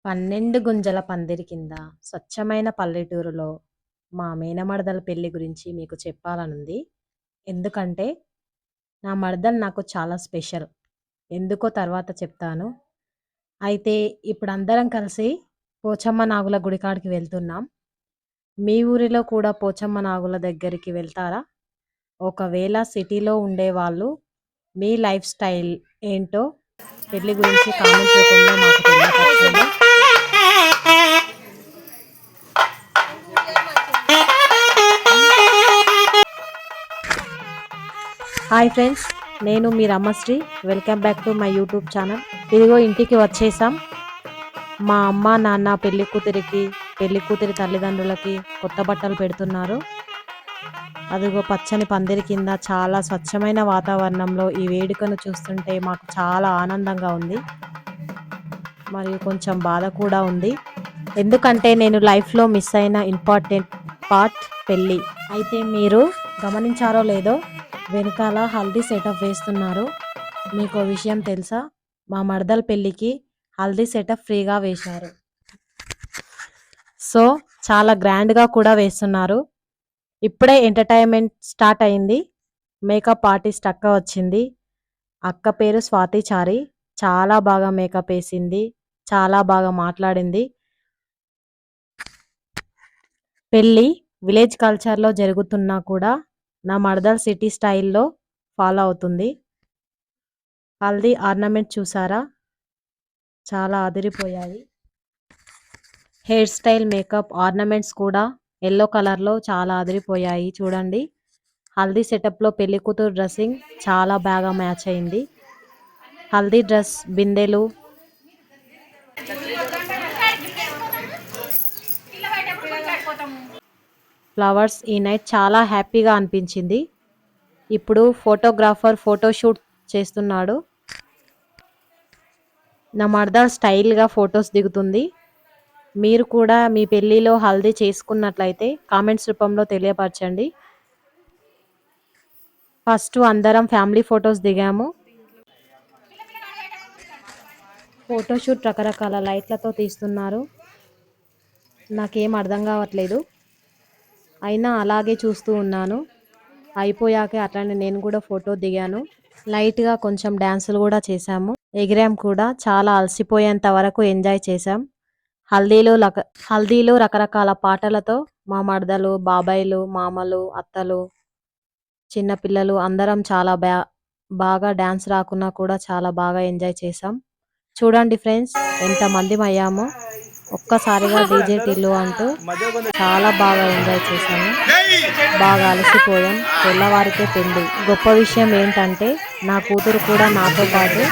పన్నెండు గుంజల పందిరి కింద స్వచ్ఛమైన పల్లెటూరులో మా మేనమడదల పెళ్లి గురించి మీకు చెప్పాలనుంది. ఎందుకంటే నా మరదలు నాకు చాలా స్పెషల్. ఎందుకో తర్వాత చెప్తాను. అయితే ఇప్పుడు అందరం కలిసి పోచమ్మ నాగుల గుడికాడికి వెళ్తున్నాం. మీ ఊరిలో కూడా పోచమ్మ నాగుల దగ్గరికి వెళ్తారా? ఒకవేళ సిటీలో ఉండేవాళ్ళు మీ లైఫ్ స్టైల్ ఏంటో పెళ్లి గురించి కామెంట్ రూపంలో మాకు తెలియపరచండి. హాయ్ ఫ్రెండ్స్, నేను మీ Rammasri. Welcome back to my YouTube channel. ఇదిగో ఇంటికి వచ్చేసాం. మా అమ్మ నాన్న పెళ్లి కూతురి తల్లిదండ్రులకి కొత్త బట్టలు పెడుతున్నారు. అదిగో పచ్చని పందిరి కింద చాలా స్వచ్ఛమైన వాతావరణంలో ఈ వేడుకను చూస్తుంటే మాకు చాలా ఆనందంగా ఉంది, మరియు కొంచెం బాధ కూడా ఉంది. ఎందుకంటే నేను లైఫ్లో మిస్ అయిన ఇంపార్టెంట్ పార్ట్ పెళ్ళి. అయితే మీరు గమనించారో లేదో, వెనకాల హల్దీ సెటప్ వేస్తున్నారు. మీకు విషయం తెలుసా? మా మరదల పెళ్ళికి హల్దీ సెటప్ ఫ్రీగా వేశారు. సో చాలా గ్రాండ్గా కూడా వేస్తున్నారు. ఇప్పుడే ఎంటర్టైన్మెంట్ స్టార్ట్ అయింది. మేకప్ ఆర్టిస్ట్ అక్క వచ్చింది. అక్క పేరు స్వాతిచారి. చాలా బాగా మేకప్ వేసింది, చాలా బాగా మాట్లాడింది. పెళ్ళి విలేజ్ కల్చర్లో జరుగుతున్నా కూడా నా మరదల్ సిటీ స్టైల్లో ఫాలో అవుతుంది. హల్దీ ఆర్నమెంట్ చూసారా, చాలా అదిరిపోయాయి. హెయిర్ స్టైల్, మేకప్, ఆర్నమెంట్స్ కూడా ఎల్లో కలర్లో చాలా అదిరిపోయాయి. చూడండి, హల్దీ సెటప్లో పెళ్లి కూతురు డ్రెస్సింగ్ చాలా బాగా మ్యాచ్ అయింది. హల్దీ డ్రెస్, బిందెలు, ఫ్లవర్స్. ఈ నైట్ చాలా హ్యాపీగా అనిపించింది. ఇప్పుడు ఫోటోగ్రాఫర్ ఫోటోషూట్ చేస్తున్నాడు. నా మరదల్ స్టైల్గా ఫొటోస్ దిగుతుంది. మీరు కూడా మీ పెళ్ళిలో హల్దీ చేసుకున్నట్లయితే కామెంట్స్ రూపంలో తెలియపరచండి. ఫస్ట్ అందరం ఫ్యామిలీ ఫొటోస్ దిగాము. ఫోటోషూట్ రకరకాల లైట్లతో తీస్తున్నారు. నాకేం అర్థం కావట్లేదు, అయినా అలాగే చూస్తూ ఉన్నాను. అయిపోయాకే అట్లనే నేను కూడా ఫోటో దిగాను. లైట్గా కొంచెం డ్యాన్సులు కూడా చేశాము, ఎగిరాం కూడా. చాలా అలసిపోయేంత వరకు ఎంజాయ్ చేశాం. హల్దీలో రకరకాల పాటలతో మా మరదలు, బాబాయిలు, మామలు, అత్తలు, చిన్నపిల్లలు అందరం చాలా బాగా డ్యాన్స్ రాకున్నా కూడా చాలా బాగా ఎంజాయ్ చేశాం. చూడండి ఫ్రెండ్స్, ఎంతమంది అయ్యామో. ఒక్కసారిగా డీజే టిల్లు అంటూ చాలా బాగా ఎంజాయ్ చేశాము. బాగా అలసిపోయాం. తెల్లవారికే పెళ్ళి. గొప్ప విషయం ఏంటంటే నా కూతురు కూడా నాతో పాటు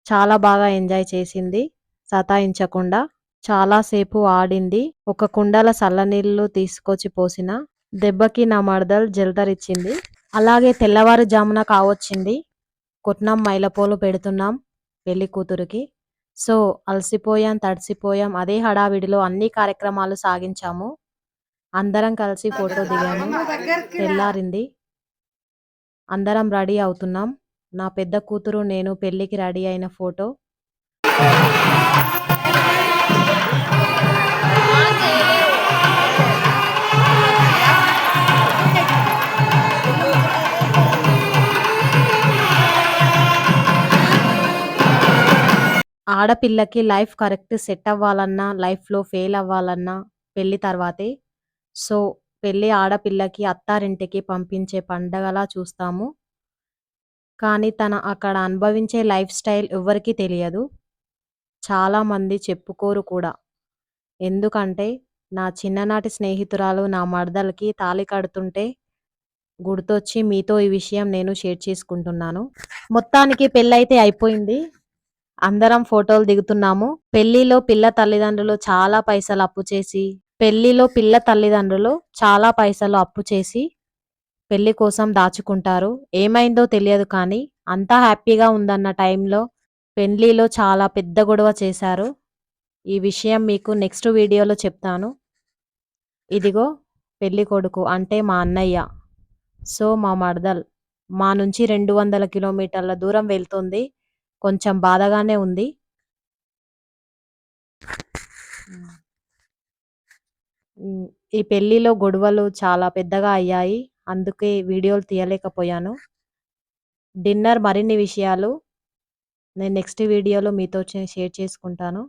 చాలా బాగా ఎంజాయ్ చేసింది, సతాయించకుండా. చాలాసేపు ఆడింది. ఒక కుండల చల్లనీళ్ళు తీసుకొచ్చి పోసిన దెబ్బకి నా మరదలు జలదరిచ్చింది. అలాగే తెల్లవారుజామున కావచ్చింది. కొట్నం మైలపోలు పెడుతున్నాం పెళ్లి కూతురికి. సో అలసిపోయాం, తడిసిపోయాం. అదే హడావిడిలో అన్ని కార్యక్రమాలు సాగించాము. అందరం కలిసి ఫోటో దిగాము. తెల్లారింది. అందరం రెడీ అవుతున్నాం. నా పెద్ద కూతురు నేను పెళ్ళికి రెడీ అయిన ఫోటో. ఆడపిల్లకి లైఫ్ కరెక్ట్ సెట్ అవ్వాలన్నా, లైఫ్లో ఫెయిల్ అవ్వాలన్నా పెళ్లి తర్వాతే. సో పెళ్ళి ఆడపిల్లకి అత్తారింటికి పంపించే పండగలా చూస్తాము. కానీ తన అక్కడ అనుభవించే లైఫ్ స్టైల్ ఎవ్వరికీ తెలియదు. చాలామంది చెప్పుకోరు కూడా. ఎందుకంటే నా చిన్ననాటి స్నేహితురాలు నా మరదలకి తాళి కడుతుంటే గుర్తొచ్చి మీతో ఈ విషయం నేను షేర్ చేసుకుంటున్నాను. మొత్తానికి పెళ్ళైతే అయిపోయింది. అందరం ఫోటోలు దిగుతున్నాము. పెళ్లిలో పిల్ల తల్లిదండ్రులు చాలా పైసలు అప్పు చేసి పెళ్లి కోసం దాచుకుంటారు. ఏమైందో తెలియదు కానీ అంతా హ్యాపీగా ఉందన్న టైంలో పెళ్లిలో చాలా పెద్ద గొడవ చేశారు. ఈ విషయం మీకు నెక్స్ట్ వీడియోలో చెప్తాను. ఇదిగో పెళ్ళికొడుకు అంటే మా అన్నయ్య. సో, మా మరదల్ మా నుంచి 200 కిలోమీటర్ల దూరం వెళ్తుంది. కొంచెం బాధగానే ఉంది. హ్మ్. ఈ పెళ్ళిలో గొడవలు చాలా పెద్దగా అయ్యాయి. అందుకే వీడియోలు తీయలేకపోయాను. డిన్నర్ మరిన్ని విషయాలు నేను నెక్స్ట్ వీడియోలో మీతో షేర్ చేసుకుంటాను.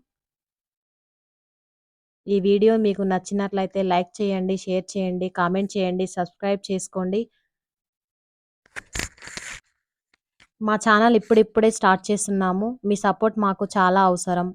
ఈ వీడియో మీకు నచ్చినట్లయితే లైక్ చేయండి, షేర్ చేయండి, కామెంట్ చేయండి, సబ్స్క్రైబ్ చేసుకోండి. మా ఛానల్ ఇప్పుడిప్పుడే స్టార్ట్ చేస్తున్నాము. మీ సపోర్ట్ మాకు చాలా అవసరం.